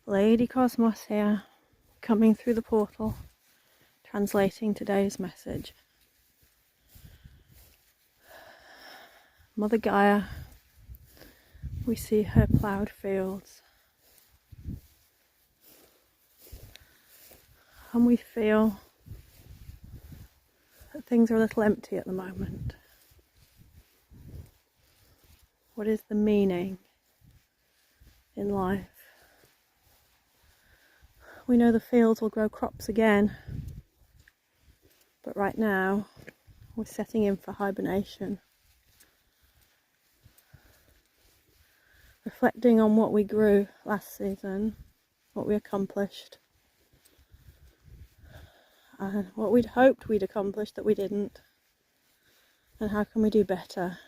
Lady Cosmos here, coming through the portal, translating today's message. Mother Gaia, we see her ploughed fields, and we feel that things are a little empty at the moment. What is the meaning in life? We know the fields will grow crops again, but right now we're setting in for hibernation. Reflecting on what we grew last season, what we accomplished, and what we'd hoped we'd accomplished that we didn't, and how can we do better